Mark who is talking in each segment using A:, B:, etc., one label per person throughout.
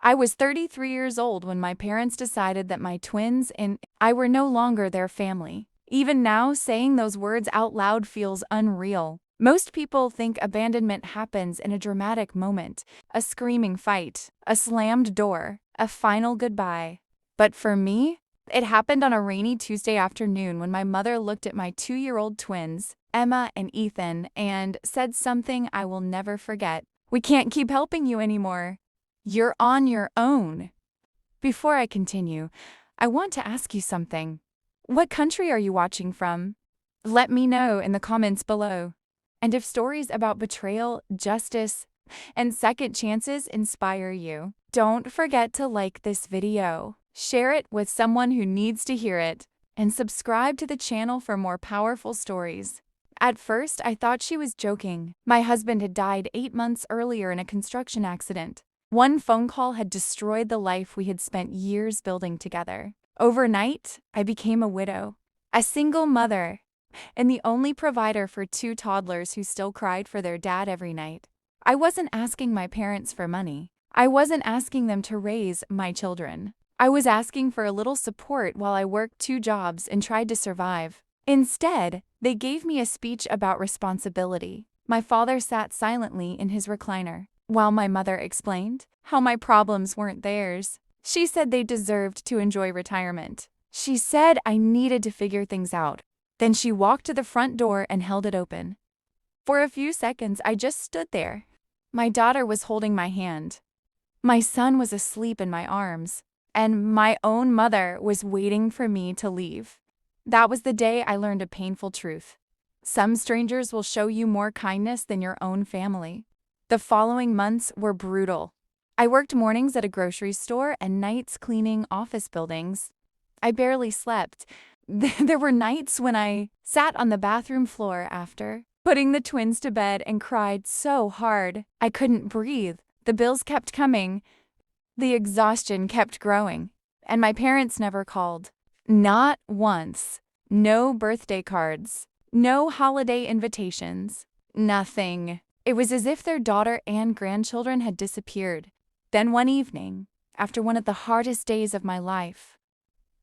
A: I was 33 years old when my parents decided that my twins and I were no longer their family. Even now, saying those words out loud feels unreal. Most people think abandonment happens in a dramatic moment, a screaming fight, a slammed door, a final goodbye. But for me, it happened on a rainy Tuesday afternoon when my mother looked at my 2-year-old twins, Emma and Ethan, and said something I will never forget. "We can't keep helping you anymore. You're on your own." Before I continue, I want to ask you something. What country are you watching from? Let me know in the comments below. And if stories about betrayal, justice, and second chances inspire you, don't forget to like this video, share it with someone who needs to hear it, and subscribe to the channel for more powerful stories. At first, I thought she was joking. My husband had died 8 months earlier in a construction accident. One phone call had destroyed the life we had spent years building together. Overnight, I became a widow, a single mother, and the only provider for 2 toddlers who still cried for their dad every night. I wasn't asking my parents for money. I wasn't asking them to raise my children. I was asking for a little support while I worked 2 jobs and tried to survive. Instead, they gave me a speech about responsibility. My father sat silently in his recliner, while my mother explained how my problems weren't theirs. She said they deserved to enjoy retirement. She said I needed to figure things out. Then she walked to the front door and held it open. For a few seconds, I just stood there. My daughter was holding my hand. My son was asleep in my arms, and my own mother was waiting for me to leave. That was the day I learned a painful truth. Some strangers will show you more kindness than your own family. The following months were brutal. I worked mornings at a grocery store and nights cleaning office buildings. I barely slept. There were nights when I sat on the bathroom floor after putting the twins to bed and cried so hard I couldn't breathe. The bills kept coming. The exhaustion kept growing. And my parents never called. Not once. No birthday cards. No holiday invitations. Nothing. It was as if their daughter and grandchildren had disappeared. Then one evening, after one of the hardest days of my life,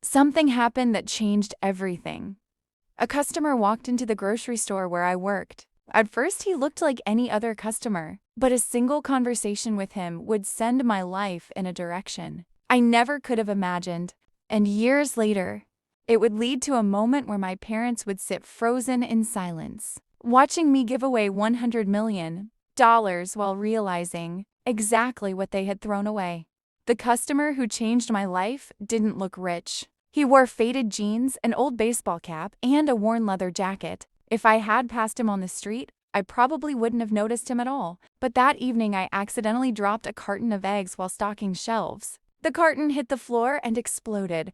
A: something happened that changed everything. A customer walked into the grocery store where I worked. At first, he looked like any other customer, but a single conversation with him would send my life in a direction I never could have imagined. And years later, it would lead to a moment where my parents would sit frozen in silence, watching me give away $100 million while realizing exactly what they had thrown away. The customer who changed my life didn't look rich. He wore faded jeans, an old baseball cap, and a worn leather jacket. If I had passed him on the street, I probably wouldn't have noticed him at all. But that evening, I accidentally dropped a carton of eggs while stocking shelves. The carton hit the floor and exploded.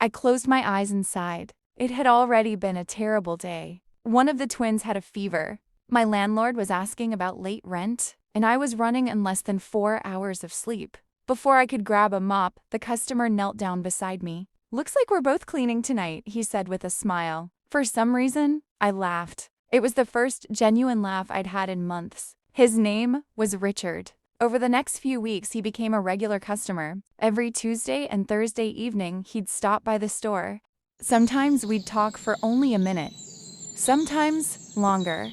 A: I closed my eyes and sighed. It had already been a terrible day. One of the twins had a fever. My landlord was asking about late rent, and I was running in less than 4 hours of sleep. Before I could grab a mop, the customer knelt down beside me. "Looks like we're both cleaning tonight," he said with a smile. For some reason, I laughed. It was the first genuine laugh I'd had in months. His name was Richard. Over the next few weeks, he became a regular customer. Every Tuesday and Thursday evening, he'd stop by the store. Sometimes we'd talk for only a minute. Sometimes longer.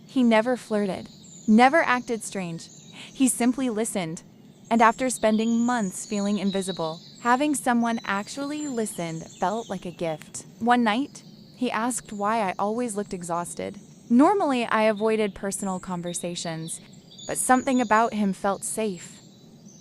A: He never flirted, never acted strange. He simply listened. And after spending months feeling invisible, having someone actually listen felt like a gift. One night, he asked why I always looked exhausted. Normally, I avoided personal conversations, but something about him felt safe.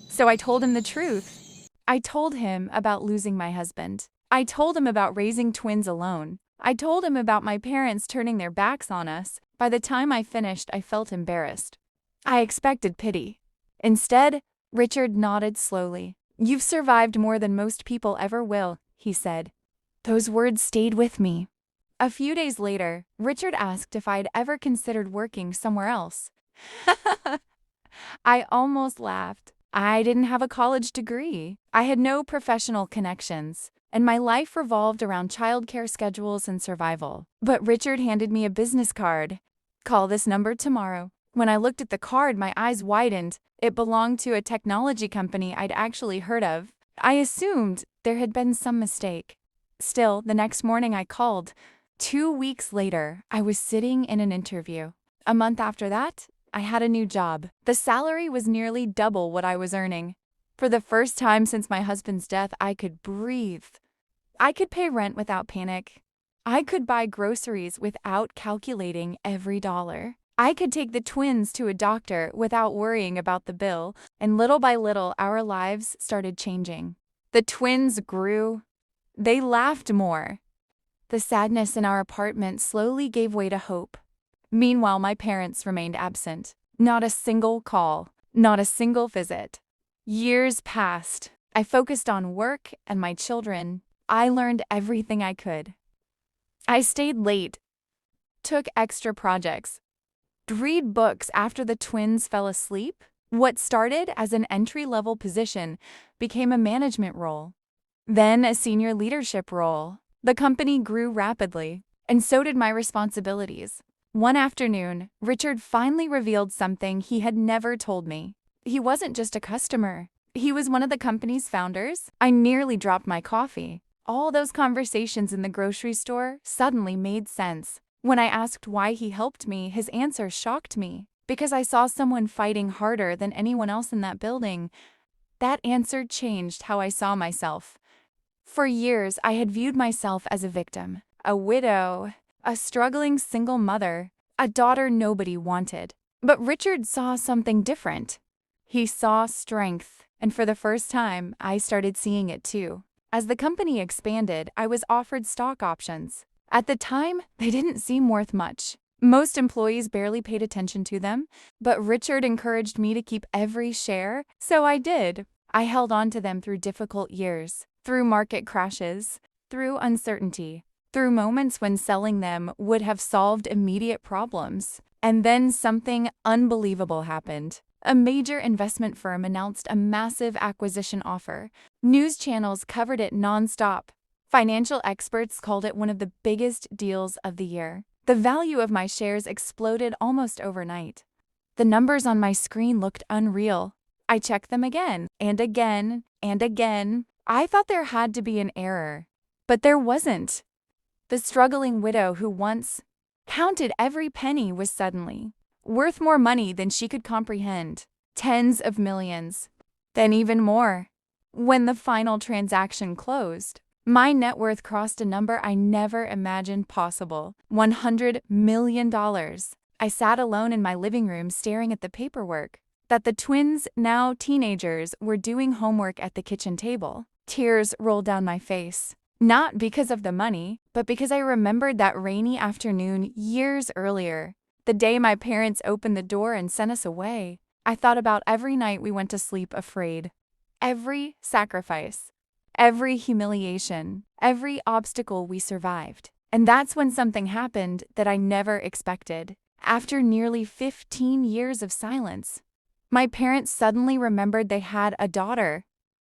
A: So I told him the truth. I told him about losing my husband. I told him about raising twins alone. I told him about my parents turning their backs on us. By the time I finished, I felt embarrassed. I expected pity. Instead, Richard nodded slowly. "You've survived more than most people ever will," he said. Those words stayed with me. A few days later, Richard asked if I'd ever considered working somewhere else. I almost laughed. I didn't have a college degree. I had no professional connections, and my life revolved around childcare schedules and survival. But Richard handed me a business card. "Call this number tomorrow. When I looked at the card, my eyes widened. It belonged to a technology company I'd actually heard of. I assumed there had been some mistake. Still, the next morning I called. 2 weeks later, I was sitting in an interview. A month after that, I had a new job. The salary was nearly double what I was earning. For the first time since my husband's death, I could breathe. I could pay rent without panic. I could buy groceries without calculating every dollar. I could take the twins to a doctor without worrying about the bill, and little by little, our lives started changing. The twins grew. They laughed more. The sadness in our apartment slowly gave way to hope. Meanwhile, my parents remained absent. Not a single call, not a single visit. Years passed. I focused on work and my children. I learned everything I could. I stayed late, took extra projects, read books after the twins fell asleep. What started as an entry-level position became a management role, then a senior leadership role. The company grew rapidly, and so did my responsibilities. One afternoon, Richard finally revealed something he had never told me. He wasn't just a customer. He was one of the company's founders. I nearly dropped my coffee. All those conversations in the grocery store suddenly made sense. When I asked why he helped me, his answer shocked me. Because I saw someone fighting harder than anyone else in that building. That answer changed how I saw myself. For years, I had viewed myself as a victim, a widow, a struggling single mother, a daughter nobody wanted. But Richard saw something different. He saw strength, and for the first time, I started seeing it too. As the company expanded, I was offered stock options. At the time, they didn't seem worth much. Most employees barely paid attention to them, but Richard encouraged me to keep every share, so I did. I held on to them through difficult years, through market crashes, through uncertainty, through moments when selling them would have solved immediate problems. And then something unbelievable happened. A major investment firm announced a massive acquisition offer. News channels covered it nonstop. Financial experts called it one of the biggest deals of the year. The value of my shares exploded almost overnight. The numbers on my screen looked unreal. I checked them again and again and again. I thought there had to be an error, but there wasn't. The struggling widow who once counted every penny was suddenly worth more money than she could comprehend. Tens of millions, then even more. When the final transaction closed, my net worth crossed a number I never imagined possible: $100 million. I sat alone in my living room staring at the paperwork that the twins, now teenagers, were doing homework at the kitchen table. Tears rolled down my face. Not because of the money, but because I remembered that rainy afternoon years earlier, the day my parents opened the door and sent us away. I thought about every night we went to sleep afraid. Every sacrifice, every humiliation, every obstacle we survived. And that's when something happened that I never expected. After nearly 15 years of silence, my parents suddenly remembered they had a daughter,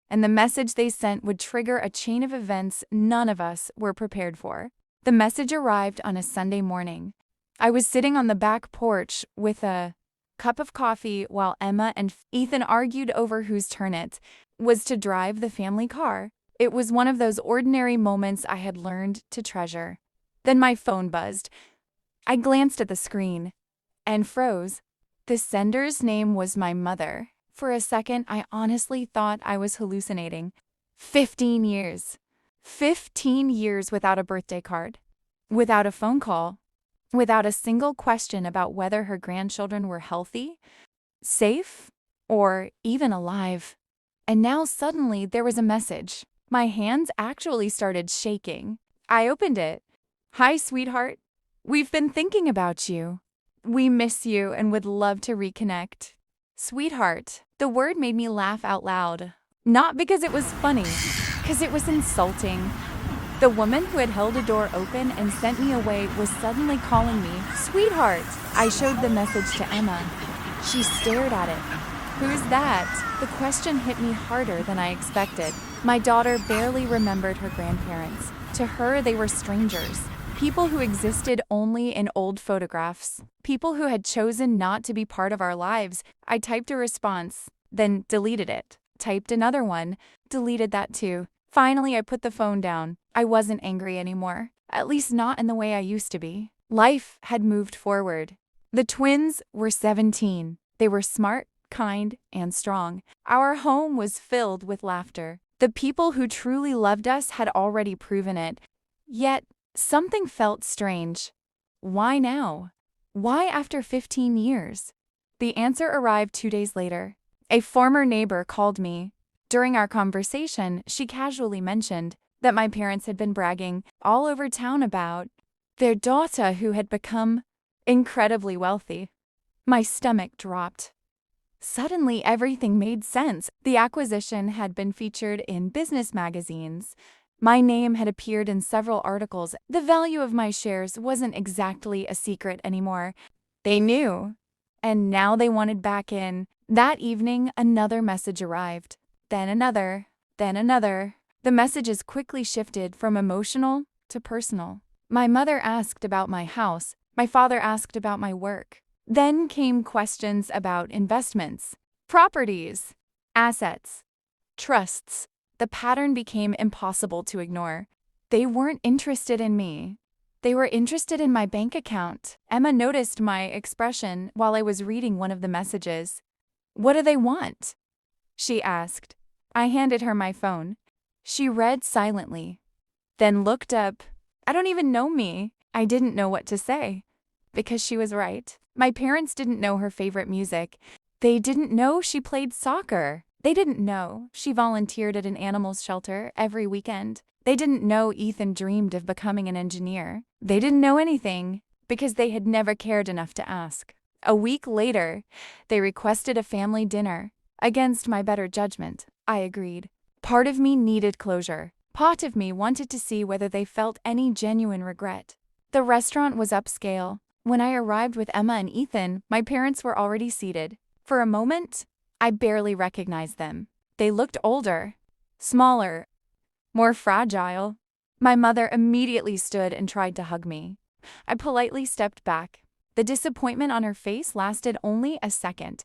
A: and the message they sent would trigger a chain of events none of us were prepared for. The message arrived on a Sunday morning. I was sitting on the back porch with a cup of coffee while Emma and Ethan argued over whose turn it was to drive the family car. It was one of those ordinary moments I had learned to treasure. Then my phone buzzed. I glanced at the screen and froze. The sender's name was my mother. For a second, I honestly thought I was hallucinating. 15 years. 15 years without a birthday card, without a phone call, without a single question about whether her grandchildren were healthy, safe, or even alive. And now suddenly there was a message. My hands actually started shaking. I opened it. "Hi, sweetheart. We've been thinking about you. We miss you and would love to reconnect." Sweetheart. The word made me laugh out loud. Not because it was funny, because it was insulting. The woman who had held a door open and sent me away was suddenly calling me sweetheart. I showed the message to Emma. She stared at it. "Who's that?" The question hit me harder than I expected. My daughter barely remembered her grandparents. To her, they were strangers. People who existed only in old photographs. People who had chosen not to be part of our lives. I typed a response, then deleted it. Typed another one, deleted that too. Finally, I put the phone down. I wasn't angry anymore. At least not in the way I used to be. Life had moved forward. The twins were 17. They were smart, kind, and strong. Our home was filled with laughter. The people who truly loved us had already proven it. Yet, something felt strange. Why now? Why after 15 years? The answer arrived 2 days later. A former neighbor called me. During our conversation, she casually mentioned that my parents had been bragging all over town about their daughter who had become incredibly wealthy. My stomach dropped. Suddenly, everything made sense. The acquisition had been featured in business magazines. My name had appeared in several articles. The value of my shares wasn't exactly a secret anymore. They knew. And now they wanted back in. That evening, another message arrived. Then another. Then another. The messages quickly shifted from emotional to personal. My mother asked about my house. My father asked about my work. Then came questions about investments, properties, assets, trusts. The pattern became impossible to ignore. They weren't interested in me. They were interested in my bank account. Emma noticed my expression while I was reading one of the messages. "What do they want?" she asked. I handed her my phone. She read silently, then looked up. I don't even know me. I didn't know what to say. Because she was right. My parents didn't know her favorite music. They didn't know she played soccer. They didn't know she volunteered at an animals shelter every weekend. They didn't know Ethan dreamed of becoming an engineer. They didn't know anything because they had never cared enough to ask. A week later, they requested a family dinner. Against my better judgment, I agreed. Part of me needed closure. Part of me wanted to see whether they felt any genuine regret. The restaurant was upscale. When I arrived with Emma and Ethan, my parents were already seated. For a moment, I barely recognized them. They looked older, smaller, more fragile. My mother immediately stood and tried to hug me. I politely stepped back. The disappointment on her face lasted only a second.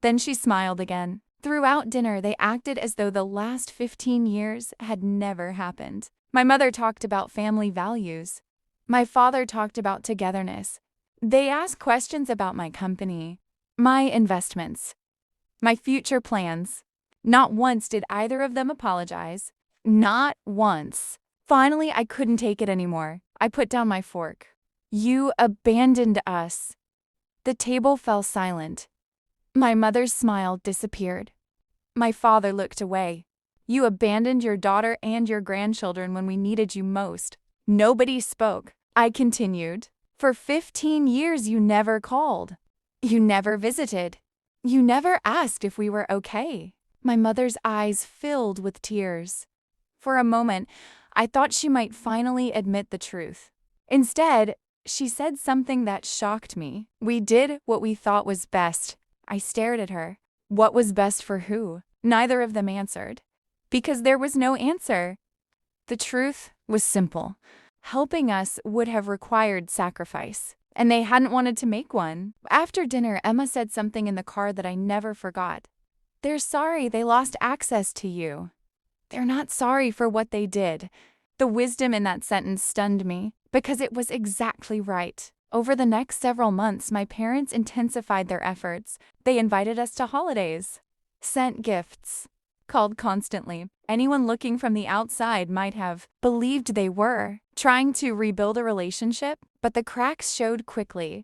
A: Then she smiled again. Throughout dinner, they acted as though the last 15 years had never happened. My mother talked about family values. My father talked about togetherness. They asked questions about my company, my investments, my future plans. Not once did either of them apologize. Not once. Finally, I couldn't take it anymore. I put down my fork. "You abandoned us." The table fell silent. My mother's smile disappeared. My father looked away. "You abandoned your daughter and your grandchildren when we needed you most." Nobody spoke. I continued. "For 15 years you never called. You never visited. You never asked if we were okay." My mother's eyes filled with tears. For a moment, I thought she might finally admit the truth. Instead, she said something that shocked me. "We did what we thought was best." I stared at her. What was best for who? Neither of them answered. Because there was no answer. The truth was simple. Helping us would have required sacrifice, and they hadn't wanted to make one. After dinner, Emma said something in the car that I never forgot. "They're sorry they lost access to you. They're not sorry for what they did." The wisdom in that sentence stunned me, because it was exactly right. Over the next several months, my parents intensified their efforts. They invited us to holidays, sent gifts, called constantly. Anyone looking from the outside might have believed they were trying to rebuild a relationship, but the cracks showed quickly.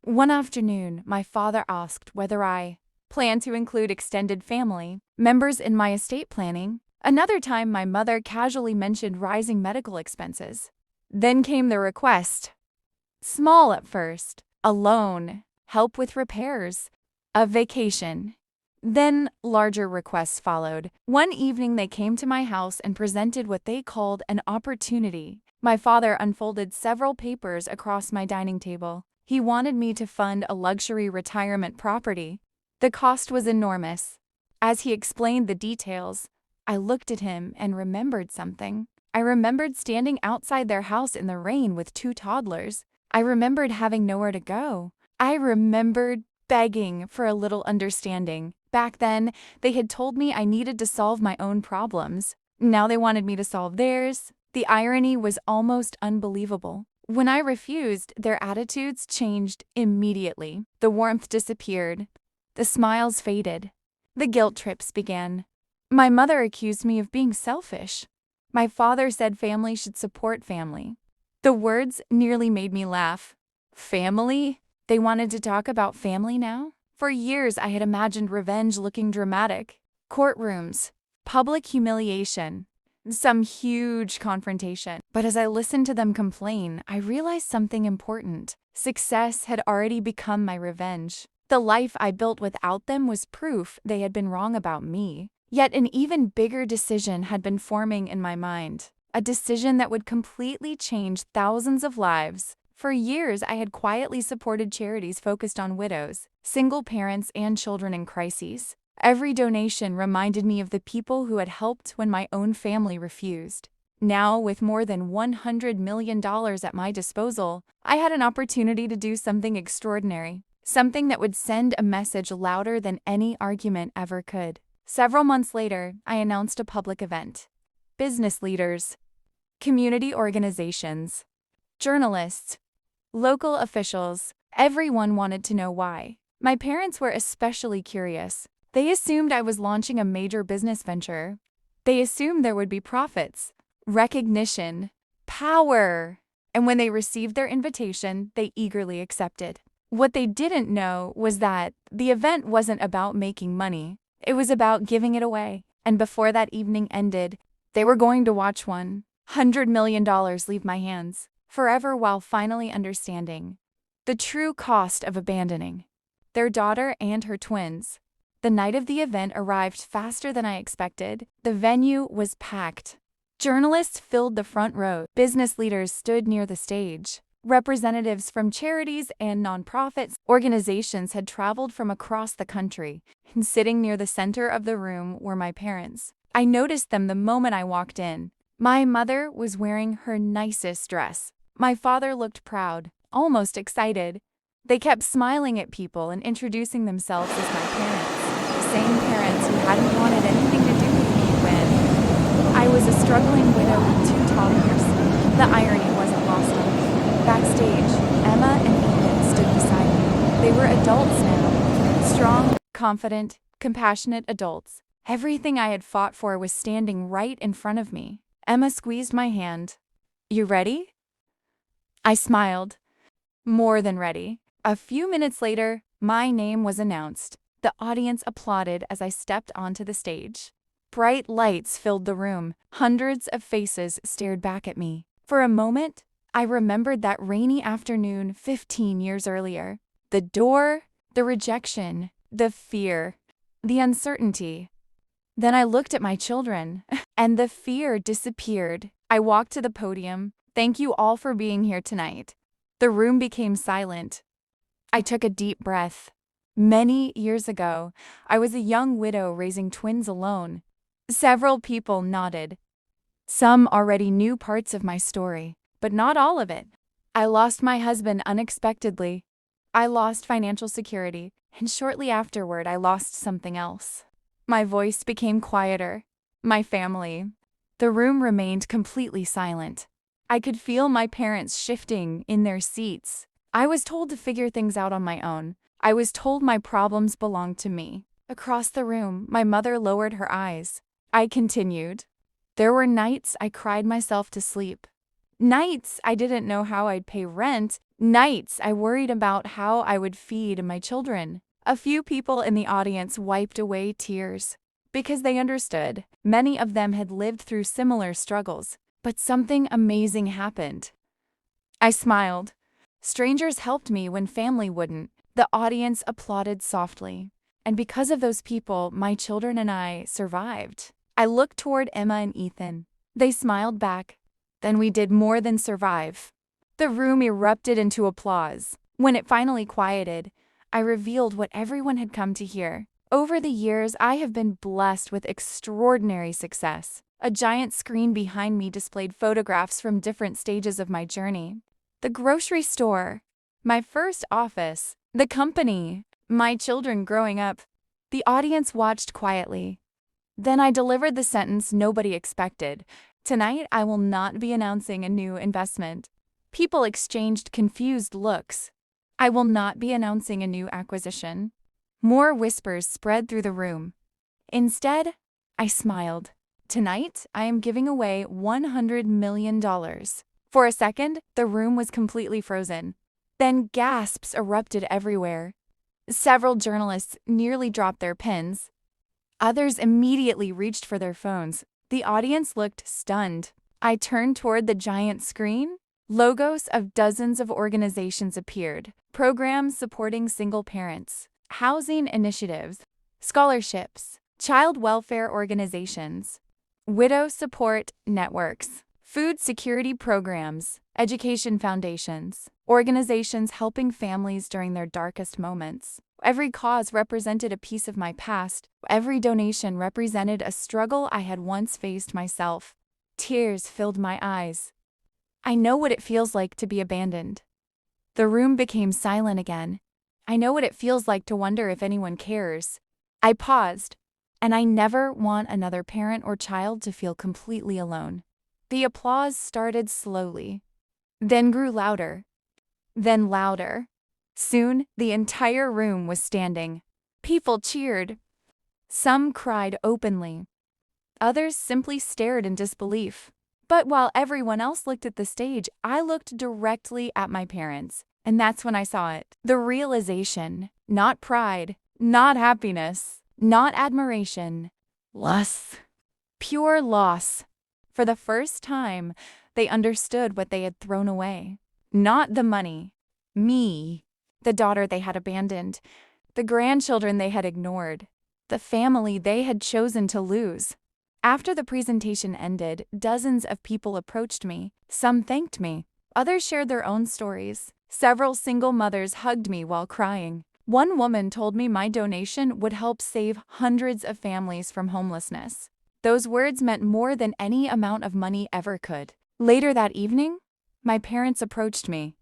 A: One afternoon, my father asked whether I planned to include extended family members in my estate planning. Another time, my mother casually mentioned rising medical expenses. Then came the request. Small at first, a loan, help with repairs, a vacation. Then larger requests followed. One evening they came to my house and presented what they called an opportunity. My father unfolded several papers across my dining table. He wanted me to fund a luxury retirement property. The cost was enormous. As he explained the details, I looked at him and remembered something. I remembered standing outside their house in the rain with 2 toddlers. I remembered having nowhere to go. I remembered begging for a little understanding. Back then, they had told me I needed to solve my own problems. Now they wanted me to solve theirs. The irony was almost unbelievable. When I refused, their attitudes changed immediately. The warmth disappeared. The smiles faded. The guilt trips began. My mother accused me of being selfish. My father said family should support family. The words nearly made me laugh. Family? They wanted to talk about family now? For years, I had imagined revenge looking dramatic. Courtrooms, public humiliation, some huge confrontation. But as I listened to them complain, I realized something important. Success had already become my revenge. The life I built without them was proof they had been wrong about me. Yet an even bigger decision had been forming in my mind. A decision that would completely change thousands of lives. For years, I had quietly supported charities focused on widows, single parents, and children in crises. Every donation reminded me of the people who had helped when my own family refused. Now, with more than $100 million at my disposal, I had an opportunity to do something extraordinary, something that would send a message louder than any argument ever could. Several months later, I announced a public event. Business leaders, community organizations, journalists, local officials, everyone wanted to know why. My parents were especially curious. They assumed I was launching a major business venture. They assumed there would be profits, recognition, power. And when they received their invitation, they eagerly accepted. What they didn't know was that the event wasn't about making money. It was about giving it away. And before that evening ended, they were going to watch $100 million leave my hands, forever, while finally understanding the true cost of abandoning their daughter and her twins. The night of the event arrived faster than I expected. The venue was packed. Journalists filled the front row. Business leaders stood near the stage. Representatives from charities and nonprofits organizations had traveled from across the country, and sitting near the center of the room were my parents. I noticed them the moment I walked in. My mother was wearing her nicest dress. My father looked proud, almost excited. They kept smiling at people and introducing themselves as my parents, the same parents who hadn't wanted anything to do with me when I was a struggling widow with 2 toddlers. The irony wasn't lost on me. Backstage, Emma and Ethan stood beside me. They were adults now, strong, confident, compassionate adults. Everything I had fought for was standing right in front of me. Emma squeezed my hand. "You ready?" I smiled. More than ready. A few minutes later, my name was announced. The audience applauded as I stepped onto the stage. Bright lights filled the room. Hundreds of faces stared back at me. For a moment, I remembered that rainy afternoon 15 years earlier. The door, the rejection, the fear, the uncertainty. Then I looked at my children, and the fear disappeared. I walked to the podium. "Thank you all for being here tonight." The room became silent. I took a deep breath. Many years ago, I was a young widow raising twins alone. Several people nodded. Some already knew parts of my story, but not all of it. I lost my husband unexpectedly. I lost financial security, and shortly afterward, I lost something else. My voice became quieter. My family. The room remained completely silent. I could feel my parents shifting in their seats. I was told to figure things out on my own. I was told my problems belonged to me. Across the room, my mother lowered her eyes. I continued. There were nights I cried myself to sleep. Nights I didn't know how I'd pay rent. Nights I worried about how I would feed my children. A few people in the audience wiped away tears because they understood. Many of them had lived through similar struggles, but something amazing happened. I smiled. Strangers helped me when family wouldn't. The audience applauded softly. And because of those people, my children and I survived. I looked toward Emma and Ethan. They smiled back. Then we did more than survive. The room erupted into applause. When it finally quieted, I revealed what everyone had come to hear. Over the years, I have been blessed with extraordinary success. A giant screen behind me displayed photographs from different stages of my journey. The grocery store, my first office, the company, my children growing up. The audience watched quietly. Then I delivered the sentence nobody expected. Tonight, I will not be announcing a new investment. People exchanged confused looks. I will not be announcing a new acquisition. More whispers spread through the room. Instead, I smiled. Tonight, I am giving away $100 million. For a second, the room was completely frozen. Then gasps erupted everywhere. Several journalists nearly dropped their pens. Others immediately reached for their phones. The audience looked stunned. I turned toward the giant screen. Logos of dozens of organizations appeared. Programs supporting single parents, housing initiatives, scholarships, child welfare organizations, widow support networks, food security programs, education foundations, organizations helping families during their darkest moments. Every cause represented a piece of my past. Every donation represented a struggle I had once faced myself. Tears filled my eyes. I know what it feels like to be abandoned. The room became silent again. I know what it feels like to wonder if anyone cares. I paused, and I never want another parent or child to feel completely alone. The applause started slowly, then grew louder, then louder. Soon, the entire room was standing. People cheered. Some cried openly. Others simply stared in disbelief. But while everyone else looked at the stage, I looked directly at my parents. And that's when I saw it. The realization, not pride, not happiness, not admiration, loss. Pure loss. For the first time, they understood what they had thrown away. Not the money. Me. The daughter they had abandoned. The grandchildren they had ignored. The family they had chosen to lose. After the presentation ended, dozens of people approached me. Some thanked me. Others shared their own stories. Several single mothers hugged me while crying. One woman told me my donation would help save hundreds of families from homelessness. Those words meant more than any amount of money ever could. Later that evening, my parents approached me.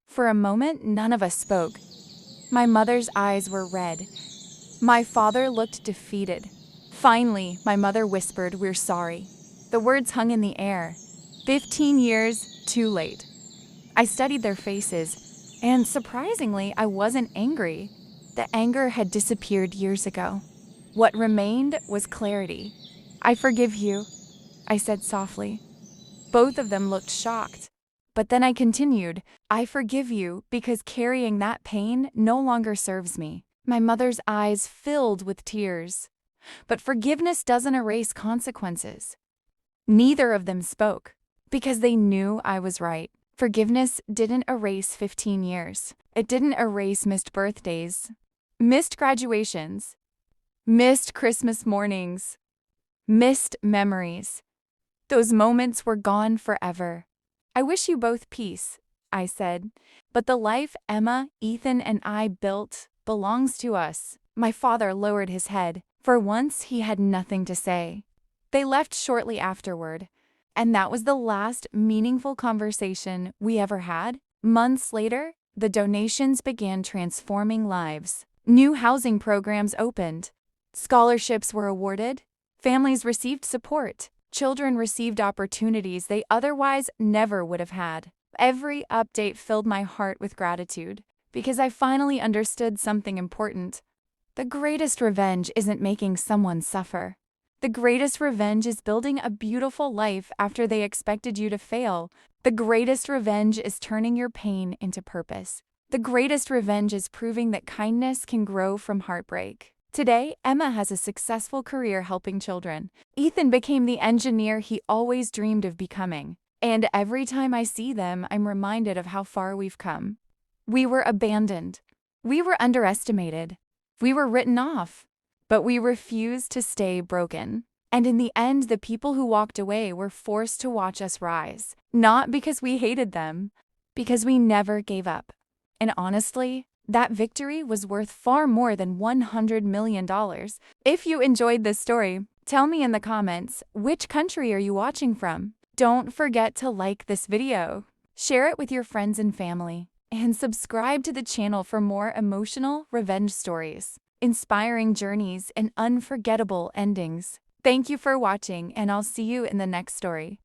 A: For a moment, none of us spoke. My mother's eyes were red. My father looked defeated. Finally, my mother whispered, "We're sorry." The words hung in the air. 15 years too late. I studied their faces, and surprisingly, I wasn't angry. The anger had disappeared years ago. What remained was clarity. "I forgive you," I said softly. Both of them looked shocked. But then I continued, "I forgive you because carrying that pain no longer serves me." My mother's eyes filled with tears. But forgiveness doesn't erase consequences. Neither of them spoke, because they knew I was right. Forgiveness didn't erase 15 years. It didn't erase missed birthdays, missed graduations, missed Christmas mornings, missed memories. Those moments were gone forever. "I wish you both peace," I said. "But the life Emma, Ethan, and I built belongs to us." My father lowered his head. For once, he had nothing to say. They left shortly afterward, and that was the last meaningful conversation we ever had. Months later, the donations began transforming lives. New housing programs opened. Scholarships were awarded. Families received support. Children received opportunities they otherwise never would have had. Every update filled my heart with gratitude, because I finally understood something important. The greatest revenge isn't making someone suffer. The greatest revenge is building a beautiful life after they expected you to fail. The greatest revenge is turning your pain into purpose. The greatest revenge is proving that kindness can grow from heartbreak. Today, Emma has a successful career helping children. Ethan became the engineer he always dreamed of becoming. And every time I see them, I'm reminded of how far we've come. We were abandoned. We were underestimated. We were written off. But we refused to stay broken. And in the end, the people who walked away were forced to watch us rise. Not because we hated them, because we never gave up. And honestly, That victory was worth far more than $100 million. If you enjoyed this story, tell me in the comments, which country are you watching from? Don't forget to like this video, share it with your friends and family, and subscribe to the channel for more emotional revenge stories, inspiring journeys, and unforgettable endings. Thank you for watching, and I'll see you in the next story.